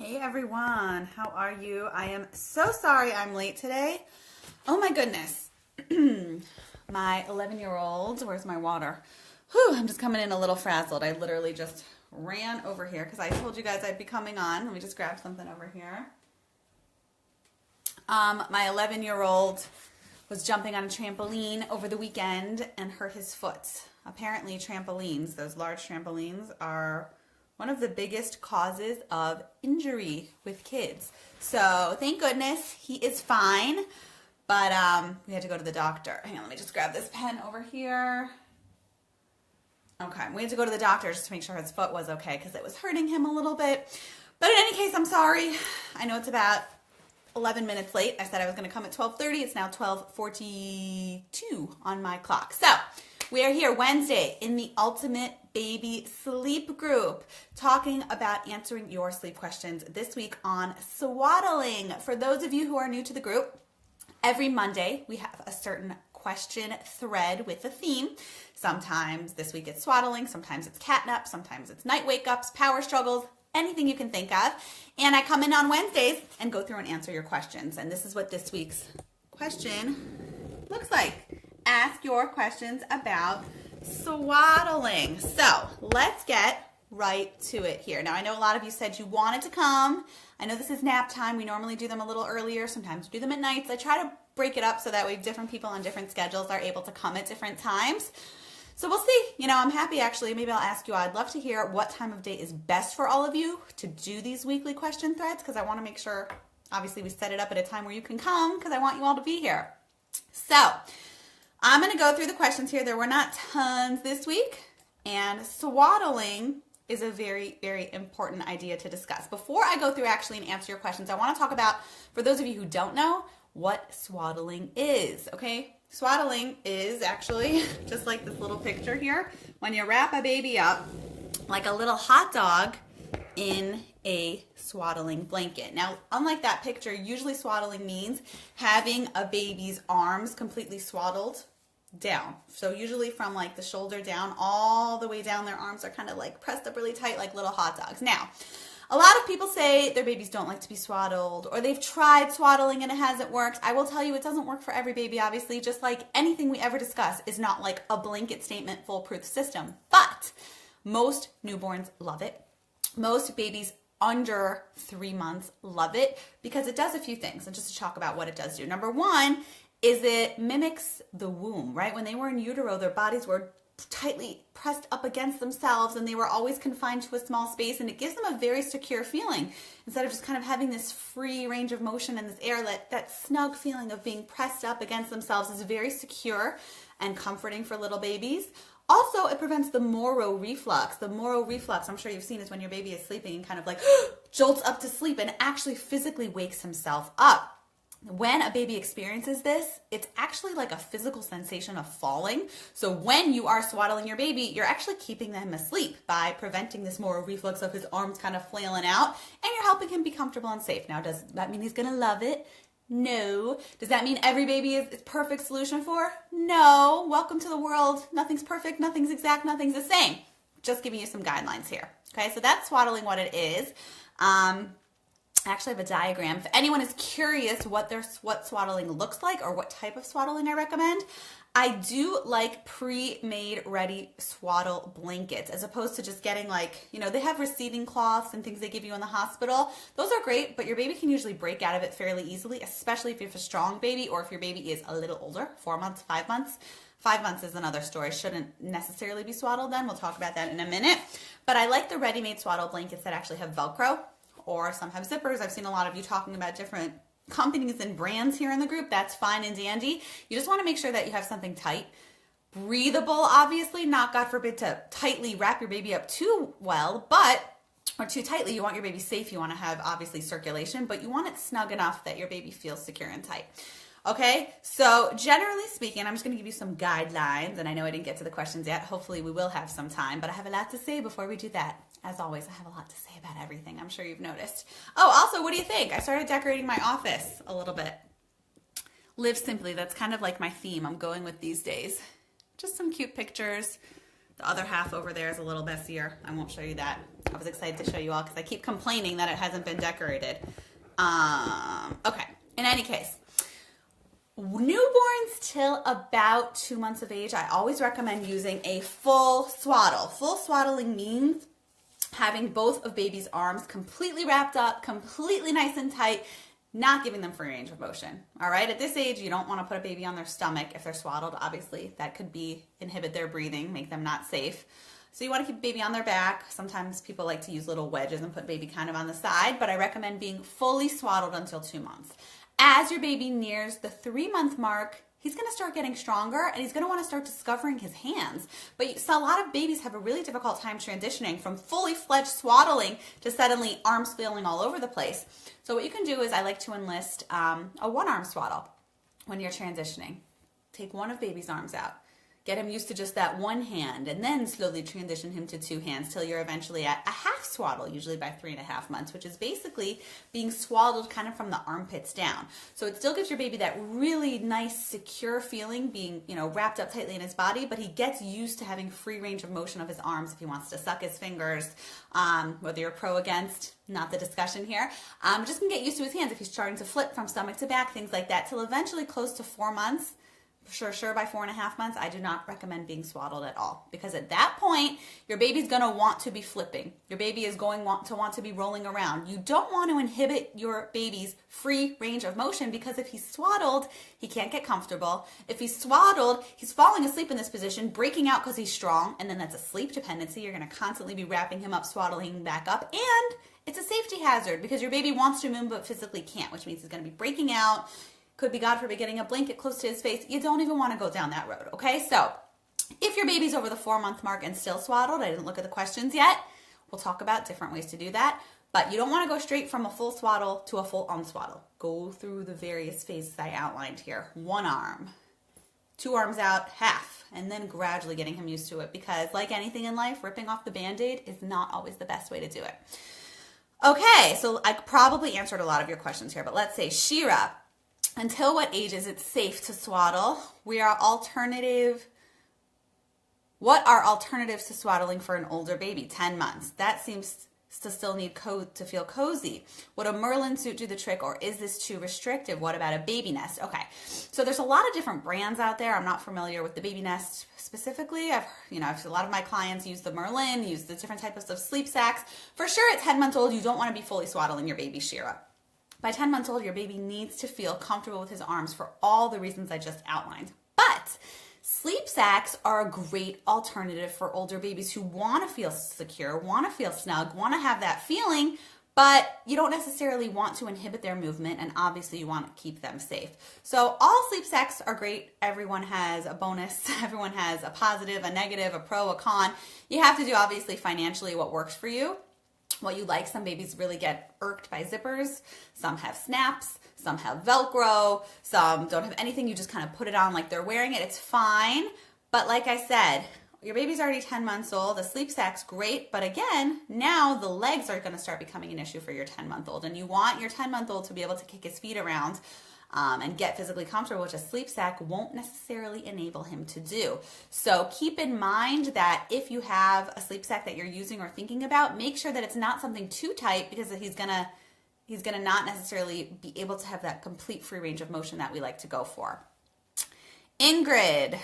Hey everyone, how are you? I am so sorry I'm late today. Oh my goodness. My 11-year-old, where's my water? Whew, I'm just coming in a little frazzled. I literally just ran over here because I told you guys I'd be coming on. Let me just grab something over here. My 11-year-old was jumping on a trampoline over the weekend and hurt his foot. Apparently trampolines, those large trampolines, are one of the biggest causes of injury with kids. So thank goodness he is fine, but we had to go to the doctor. Hang on, let me just grab this pen over here. Okay, we had to go to the doctor just to make sure his foot was okay because it was hurting him a little bit. But in any case, I'm sorry. I know it's about 11 minutes late. I said I was going to come at 12:30. It's now 12:42 on my clock. So we are here Wednesday in the Ultimate Baby Sleep Group talking about answering your sleep questions this week on swaddling. For those of you who are new to the group, every Monday we have a certain question thread with a theme. Sometimes this week it's swaddling, sometimes it's catnap, sometimes it's night wake-ups, power struggles, anything you can think of. And I come in on Wednesdays and go through and answer your questions. And this is what this week's question looks like. Ask your questions about swaddling. So let's get right to it here. Now I know a lot of you said you wanted to come. I know this is nap time. We normally do them a little earlier. Sometimes we do them at nights. I try to break it up so that way different people on different schedules are able to come at different times. So we'll see. You know, I'm happy actually. Maybe I'll ask you. I'd love to hear what time of day is best for all of you to do these weekly question threads because I want to make sure, obviously, we set it up at a time where you can come because I want you all to be here. So I'm going to go through the questions here. There were not tons this week, and swaddling is a very, very important idea to discuss. Before I go through actually and answer your questions, I want to talk about, for those of you who don't know, what swaddling is, okay? Swaddling is actually just like this little picture here. When you wrap a baby up like a little hot dog in a swaddling blanket. Now, unlike that picture, usually swaddling means having a baby's arms completely swaddled down. So usually from like the shoulder down all the way down, their arms are kind of like pressed up really tight like little hot dogs. Now, a lot of people say their babies don't like to be swaddled or they've tried swaddling and it hasn't worked. I will tell you it doesn't work for every baby, obviously, just like anything we ever discuss is not like a blanket statement foolproof system. But most newborns love it. Most babies under 3 months love it because it does a few things. And just to talk about what it does do. Number one is it mimics the womb, right? When they were in utero, their bodies were tightly pressed up against themselves and they were always confined to a small space, and it gives them a very secure feeling instead of just kind of having this free range of motion in this air. That snug feeling of being pressed up against themselves is very secure and comforting for little babies. Also, it prevents the Moro reflux. The Moro reflux, I'm sure you've seen, is when your baby is sleeping and kind of like jolts up to sleep and actually physically wakes himself up. When a baby experiences this, it's actually like a physical sensation of falling. So when you are swaddling your baby, you're actually keeping them asleep by preventing this Moro reflux of his arms kind of flailing out, and you're helping him be comfortable and safe. Now, does that mean he's going to love it? No. Does that mean every baby is perfect solution for? No. Welcome to the world. Nothing's perfect, nothing's exact, nothing's the same. Just giving you some guidelines here. Okay, so that's swaddling what it is. I actually have a diagram. If anyone is curious what swaddling looks like or what type of swaddling I recommend, I do like pre-made ready swaddle blankets as opposed to just getting like, you know, they have receiving cloths and things they give you in the hospital. Those are great, but your baby can usually break out of it fairly easily, especially if you have a strong baby or if your baby is a little older, 4 months, 5 months. 5 months is another story. Shouldn't necessarily be swaddled then. We'll talk about that in a minute. But I like the ready-made swaddle blankets that actually have Velcro, or some have zippers. I've seen a lot of you talking about different companies and brands here in the group. That's fine and dandy. You just want to make sure that you have something tight, breathable, obviously, not, God forbid, to tightly wrap your baby up too well, or too tightly. You want your baby safe. You want to have, obviously, circulation, but you want it snug enough that your baby feels secure and tight. Okay, so generally speaking, I'm just going to give you some guidelines, and I know I didn't get to the questions yet. Hopefully we will have some time, but I have a lot to say before we do that. As always, I have a lot to say about everything. I'm sure you've noticed. Oh, also, what do you think? I started decorating my office a little bit. Live simply. That's kind of like my theme I'm going with these days. Just some cute pictures, The other half over there is a little messier. I won't show you that. I was excited to show you all because I keep complaining that it hasn't been decorated. Okay, in any case, newborns till about 2 months of age, I always recommend using a full swaddle. Full swaddling means having both of baby's arms completely wrapped up, completely nice and tight, not giving them free range of motion. All right, at this age, you don't want to put a baby on their stomach if they're swaddled. Obviously, that could inhibit their breathing, make them not safe. So you want to keep baby on their back. Sometimes people like to use little wedges and put baby kind of on the side, but I recommend being fully swaddled until 2 months. As your baby nears the 3-month mark, he's going to start getting stronger and he's going to want to start discovering his hands. But so a lot of babies have a really difficult time transitioning from fully fledged swaddling to suddenly arms flailing all over the place. So what you can do is I like to enlist a one-arm swaddle when you're transitioning. Take one of baby's arms out. Get him used to just that one hand and then slowly transition him to 2 hands till you're eventually at a half swaddle, usually by 3.5 months, which is basically being swaddled kind of from the armpits down. So it still gives your baby that really nice, secure feeling being, wrapped up tightly in his body, but he gets used to having free range of motion of his arms if he wants to suck his fingers, whether you're pro against, not the discussion here. Just can get used to his hands if he's starting to flip from stomach to back, things like that, till eventually close to 4 months. Sure, by 4.5 months, I do not recommend being swaddled at all, because at that point, your baby's going to want to be flipping. Your baby is going to want to be rolling around. You don't want to inhibit your baby's free range of motion, because if he's swaddled, he can't get comfortable. If he's swaddled, he's falling asleep in this position, breaking out because he's strong, and then that's a sleep dependency. You're going to constantly be wrapping him up, swaddling him back up, and it's a safety hazard because your baby wants to move but physically can't, which means he's going to be breaking out. Could be, God forbid, getting a blanket close to his face. You don't even want to go down that road, okay? So if your baby's over the 4-month mark and still swaddled, I didn't look at the questions yet, we'll talk about different ways to do that. But you don't want to go straight from a full swaddle to a full unswaddle. Go through the various phases I outlined here. 1 arm, 2 arms out, half, and then gradually getting him used to it, because like anything in life, ripping off the Band-Aid is not always the best way to do it. Okay, so I probably answered a lot of your questions here, but let's say, Shira, until what age is it safe to swaddle? What are alternatives to swaddling for an older baby? 10 months. That seems to still need to feel cozy. Would a Merlin suit do the trick, or is this too restrictive? What about a baby nest? Okay, so there's a lot of different brands out there. I'm not familiar with the baby nest specifically. I've a lot of my clients use the Merlin, use the different types of sleep sacks. For sure, at 10 months old, you don't want to be fully swaddling your baby, Shira. By 10 months old, your baby needs to feel comfortable with his arms for all the reasons I just outlined. But sleep sacks are a great alternative for older babies who want to feel secure, want to feel snug, want to have that feeling, but you don't necessarily want to inhibit their movement, and obviously you want to keep them safe. So all sleep sacks are great. Everyone has a bonus. Everyone has a positive, a negative, a pro, a con. You have to do, obviously, financially what works for you. What you like. Some babies really get irked by zippers. Some have snaps. Some have Velcro. Some don't have anything. You just kind of put it on like they're wearing it. It's fine. But like I said, your baby's already 10 months old. The sleep sack's great. But again, now the legs are going to start becoming an issue for your 10-month-old. And you want your 10-month-old to be able to kick his feet around and get physically comfortable, which a sleep sack won't necessarily enable him to do. So keep in mind that if you have a sleep sack that you're using or thinking about, make sure that it's not something too tight, because he's gonna not necessarily be able to have that complete free range of motion that we like to go for. Ingrid.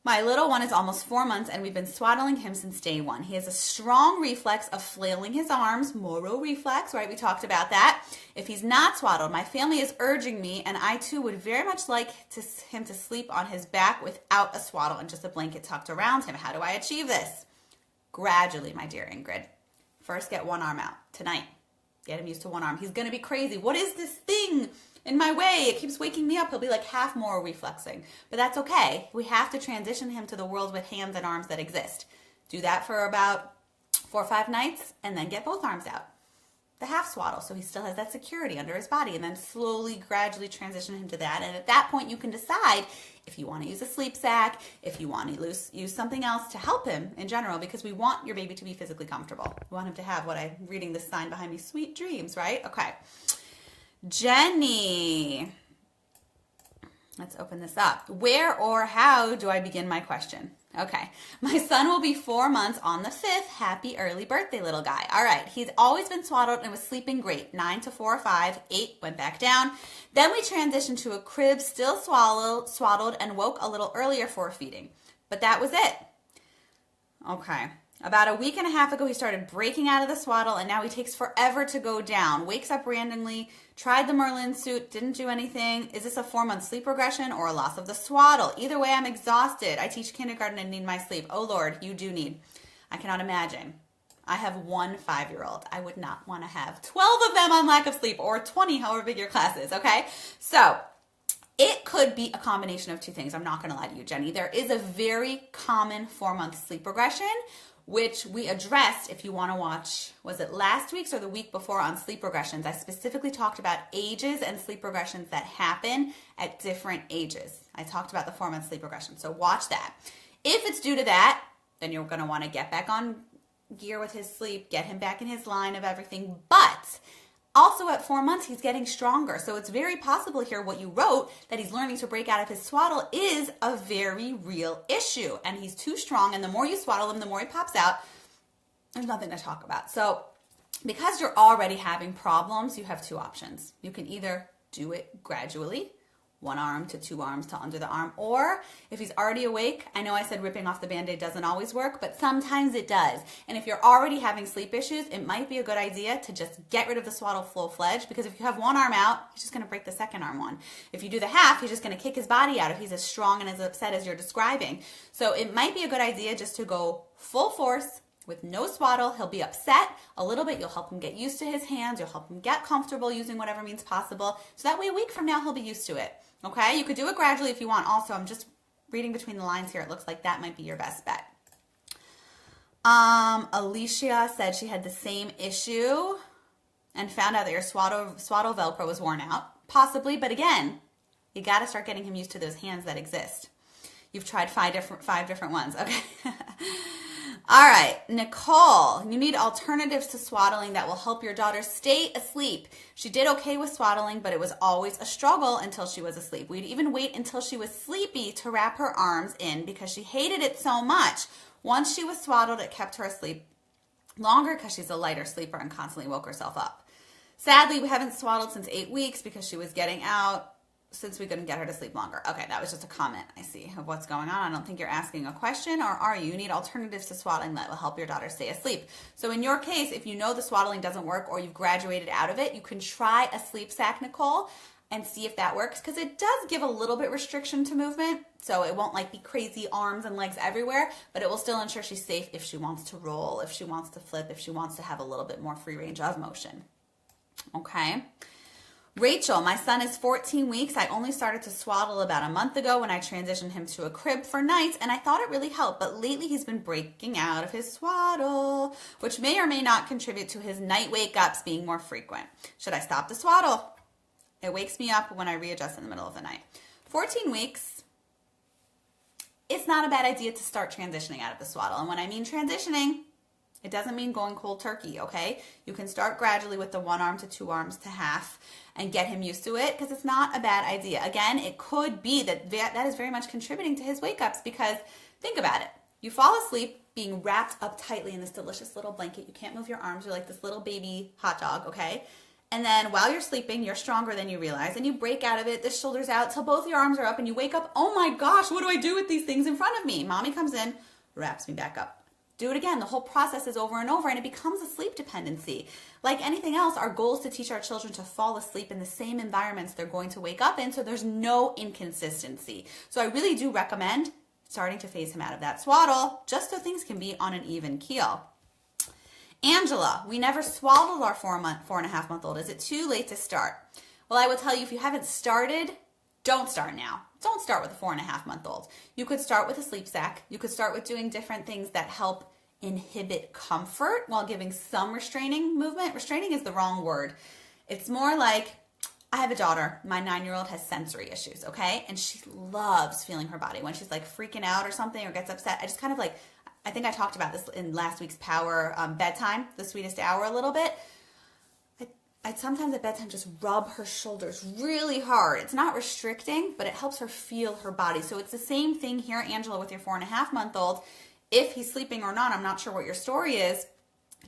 My little one is almost 4 months and we've been swaddling him since day 1. He has a strong reflex of flailing his arms, Moro reflex, right? We talked about that. If he's not swaddled, my family is urging me, and I too would very much like him to sleep on his back without a swaddle and just a blanket tucked around him. How do I achieve this? Gradually, my dear Ingrid. First, get 1 arm out tonight. Get him used to 1 arm. He's going to be crazy. What is this thing in my way? It keeps waking me up. He'll be like half Moro reflexing. But that's okay. We have to transition him to the world with hands and arms that exist. Do that for about 4 or 5 nights, and then get both arms out. The half swaddle, so he still has that security under his body, and then slowly, gradually transition him to that. And at that point, you can decide if you want to use a sleep sack, if you want to use something else to help him in general, because we want your baby to be physically comfortable. We want him to have what I'm reading this sign behind me, sweet dreams, right? Okay. Jenny. Let's open this up. Where or how do I begin my question? Okay. My son will be 4 months on the 5th. Happy early birthday, little guy. All right. He's always been swaddled and was sleeping great. 9 to 4 or 5, 8, went back down. Then we transitioned to a crib, still swaddled, and woke a little earlier for feeding. But that was it. Okay. About a week and a half ago, he started breaking out of the swaddle, and now he takes forever to go down. Wakes up randomly, tried the Merlin suit, didn't do anything. Is this a 4-month sleep regression or a loss of the swaddle? Either way, I'm exhausted. I teach kindergarten and need my sleep. Oh, Lord, you do need. I cannot imagine. I have one 5-year-old. I would not want to have 12 of them on lack of sleep, or 20, however big your class is, okay? So it could be a combination of two things. I'm not going to lie to you, Jenny. There is a very common 4-month sleep regression, which we addressed. If you want to watch, was it last week's or the week before on sleep regressions? I specifically talked about ages and sleep regressions that happen at different ages. I talked about the 4-month sleep regression, so watch that. If it's due to that, then you're going to want to get back on gear with his sleep, get him back in his line of everything. But also at 4 months, he's getting stronger. So it's very possible here what you wrote, that he's learning to break out of his swaddle, is a very real issue. And he's too strong. And the more you swaddle him, the more he pops out. There's nothing to talk about. So because you're already having problems, you have two options. You can either do it gradually, 1 arm to 2 arms to under the arm, or if he's already awake, I know I said ripping off the Band-Aid doesn't always work, but sometimes it does. And if you're already having sleep issues, it might be a good idea to just get rid of the swaddle full-fledged, because if you have 1 arm out, he's just going to break the second arm one. If you do the half, he's just going to kick his body out if he's as strong and as upset as you're describing. So it might be a good idea just to go full force with no swaddle. He'll be upset a little bit. You'll help him get used to his hands. You'll help him get comfortable using whatever means possible. So that way a week from now, he'll be used to it. Okay, you could do it gradually if you want. Also, I'm just reading between the lines here. It looks like that might be your best bet. Alicia said she had the same issue and found out that your swaddle Velcro was worn out. Possibly, but again, you got to start getting him used to those hands that exist. You've tried five different ones. Okay. All right, Nicole, you need alternatives to swaddling that will help your daughter stay asleep. She did okay with swaddling, but it was always a struggle until she was asleep. We'd even wait until she was sleepy to wrap her arms in because she hated it so much. Once she was swaddled, it kept her asleep longer because she's a lighter sleeper and constantly woke herself up. Sadly, we haven't swaddled since 8 weeks because she was getting out, since we couldn't get her to sleep longer. Okay, that was just a comment, I see, of what's going on. I don't think you're asking a question, or are you? You need alternatives to swaddling that will help your daughter stay asleep. So in your case, if you know the swaddling doesn't work or you've graduated out of it, you can try a sleep sack, Nicole, and see if that works, because it does give a little bit restriction to movement. So it won't like be crazy arms and legs everywhere, but it will still ensure she's safe if she wants to roll, if she wants to flip, if she wants to have a little bit more free range of motion. Okay. Rachel, my son is 14 weeks. I only started to swaddle about a month ago when I transitioned him to a crib for nights, and I thought it really helped, but lately he's been breaking out of his swaddle, which may or may not contribute to his night wake-ups being more frequent. Should I stop the swaddle? It wakes me up when I readjust in the middle of the night. 14 weeks, it's not a bad idea to start transitioning out of the swaddle, and when I mean transitioning, it doesn't mean going cold turkey, okay? You can start gradually with the 1 arm to 2 arms to half and get him used to it, because it's not a bad idea. Again, it could be that is very much contributing to his wake-ups, because think about it. You fall asleep being wrapped up tightly in this delicious little blanket. You can't move your arms. You're like this little baby hot dog, okay? And then while you're sleeping, you're stronger than you realize, and you break out of it, the shoulders out till both your arms are up, and you wake up, oh my gosh, what do I do with these things in front of me? Mommy comes in, wraps me back up. Do it again. The whole process is over and over, and it becomes a sleep dependency. Like anything else, our goal is to teach our children to fall asleep in the same environments they're going to wake up in, so there's no inconsistency. So I really do recommend starting to phase him out of that swaddle, just so things can be on an even keel. Angela, we never swaddled our 4.5-month-old. Is it too late to start? Well, I will tell you, if you haven't started, don't start now. Don't start with a 4.5-month-old. You could start with a sleep sack. You could start with doing different things that help inhibit comfort while giving some restraining movement. Restraining is the wrong word. It's more like, I have a daughter. My 9-year-old has sensory issues, okay? And she loves feeling her body. When she's like freaking out or something or gets upset, I just kind of like, I think I talked about this in last week's Power bedtime, the sweetest hour, a little bit. I'd sometimes at bedtime just rub her shoulders really hard. It's not restricting, but it helps her feel her body. So it's the same thing here, Angela, with your 4.5-month-old. If he's sleeping or not, I'm not sure what your story is.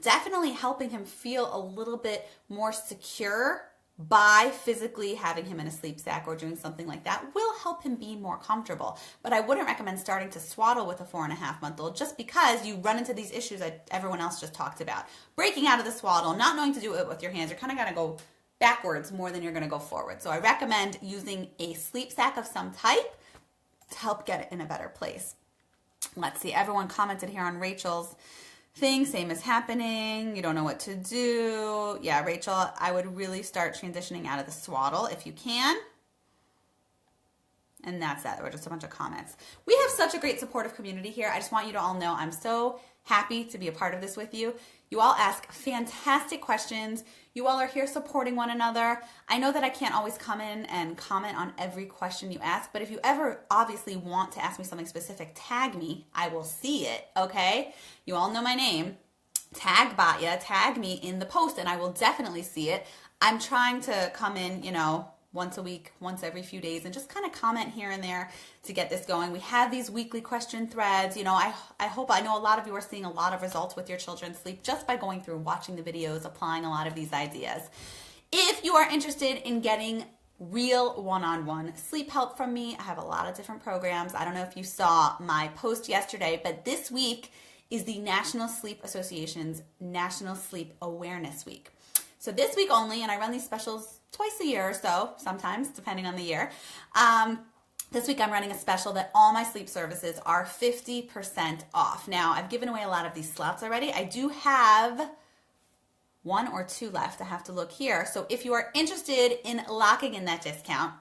Definitely helping him feel a little bit more secure by physically having him in a sleep sack or doing something like that will help him be more comfortable. But I wouldn't recommend starting to swaddle with a 4.5-month-old just because you run into these issues that everyone else just talked about. Breaking out of the swaddle, not knowing to do it with your hands. You're kind of going to go backwards more than you're going to go forward. So I recommend using a sleep sack of some type to help get it in a better place. Let's see, everyone commented here on Rachel's thing, same is happening, you don't know what to do. Yeah, Rachel, I would really start transitioning out of the swaddle if you can. And that's that. There were just a bunch of comments. We have such a great supportive community here. I just want you to all know I'm so happy to be a part of this with you. You all ask fantastic questions. You all are here supporting one another. I know that I can't always come in and comment on every question you ask, but if you ever obviously want to ask me something specific, tag me. I will see it, okay? You all know my name. Tag Batya, tag me in the post, and I will definitely see it. I'm trying to come in, once a week, once every few days, and just kind of comment here and there to get this going. We have these weekly question threads. I know a lot of you are seeing a lot of results with your children's sleep just by going through, watching the videos, applying a lot of these ideas. If you are interested in getting real one-on-one sleep help from me, I have a lot of different programs. I don't know if you saw my post yesterday, but this week is the National Sleep Association's National Sleep Awareness Week. So this week only, and I run these specials twice a year or so, sometimes, depending on the year. This week I'm running a special that all my sleep services are 50% off. Now, I've given away a lot of these slots already. I do have 1 or 2 left. I have to look here. So if you are interested in locking in that discount,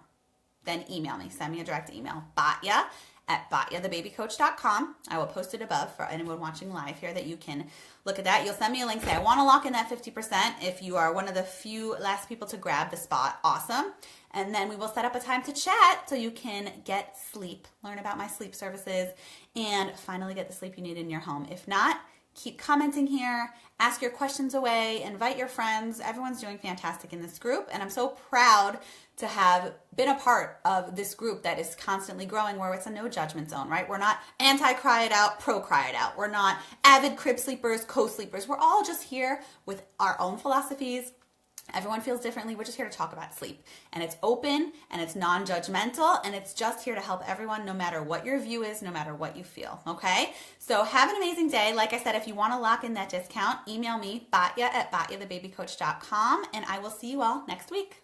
then email me. Send me a direct email. Batya@batyathebabycoach.com. I will post it above for anyone watching live here that you can look at that. You'll send me a link, say I want to lock in that 50%. If you are one of the few last people to grab the spot, awesome. And then we will set up a time to chat so you can get sleep, learn about my sleep services, and finally get the sleep you need in your home. If not, keep commenting here, ask your questions away, invite your friends. Everyone's doing fantastic in this group, and I'm so proud to have been a part of this group that is constantly growing, where it's a no judgment zone, right? We're not anti-cry it out, pro-cry it out. We're not avid crib sleepers, co-sleepers. We're all just here with our own philosophies. Everyone feels differently. We're just here to talk about sleep. And it's open, and it's non-judgmental, and it's just here to help everyone, no matter what your view is, no matter what you feel, okay? So have an amazing day. Like I said, if you want to lock in that discount, email me, Batya@batyathebabycoach.com, and I will see you all next week.